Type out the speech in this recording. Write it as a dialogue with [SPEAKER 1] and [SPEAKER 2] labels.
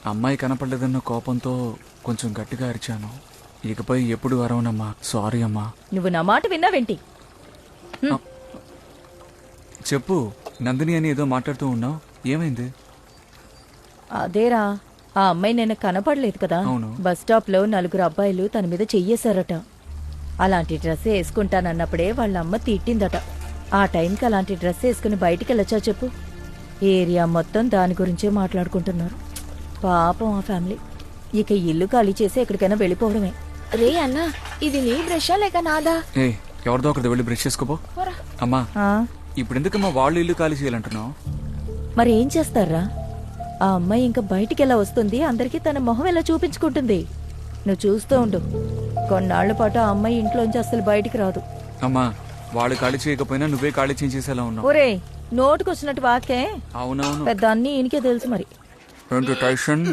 [SPEAKER 1] అమ్మాయి కనపడలేదన్న కోపంతో కొంచెం గట్టిగా అరిచాను. ఇకపై ఎప్పుడు అరవనమ్మా. సారీ అమ్మా.
[SPEAKER 2] నువ్వు నా మాట విన్నావేంటి?
[SPEAKER 1] చెప్పు. నందిని అని ఏదో మాట్లాడుతూ ఉన్నావు, ఏమైంది?
[SPEAKER 2] అదేరా, ఆ అమ్మాయి నిన్న కనపడలేదు కదా.
[SPEAKER 1] అవును.
[SPEAKER 2] బస్ స్టాప్ లో 4 అబ్బాయిలు తన మీద చెయ్యేశారట. అలాంటి డ్రెస్ వేసుకుంటానన్నప్పుడే వాళ్ళ అమ్మ తిట్టిందట. ఆ టైంకి అలాంటి డ్రెస్ వేసుకుని బయటికి వెళ్ళొచ్చా చెప్పు? ఏరియా మొత్తం దాని గురించే మాట్లాడుకుంటున్నారు. పాపం ఆ ఫ్యామిలీ. ఇక ఇల్లు ఖాళీ చేసి ఎక్కడికైనా వెళ్ళిపోవడమే.
[SPEAKER 3] రే అన్నా, ఇది నీ బ్రషా లేక నాదా?
[SPEAKER 1] ఏ ఎవరిదో ఒకరితో వెళ్ళి బ్రష్ చేసుకోపో. అమ్మా,
[SPEAKER 2] ఆ,
[SPEAKER 1] ఇప్పుడు ఎందుకమ్మా వాళ్ళు ఇల్లు ఖాళీ చేయాలంటున్నావు?
[SPEAKER 2] మరి ఏం చేస్తారా? ఆ అమ్మాయి ఇంకా బయటికి ఎలా వస్తుంది, అందరికీ తన మొహం ఎలా చూపించుకుంటుంది. నువ్వు చూస్తూ ఉండు. కొన్నాళ్ల పాటు ఆ అమ్మాయి ఇంట్లోంచి అసలు బయటికి రాదు.
[SPEAKER 1] అమ్మా, వాళ్ళు ఖాళీ చేయకపోయినా నువ్వే ఖాళీ చేసేలా ఉన్నావు.
[SPEAKER 2] ఒరే, నోటుకొచ్చినట్టు వాకే.
[SPEAKER 1] అవునవును.
[SPEAKER 2] పెద్ద అన్ని ఈయనకే తెలుసు మరి.
[SPEAKER 1] ఏంటి టైషన్?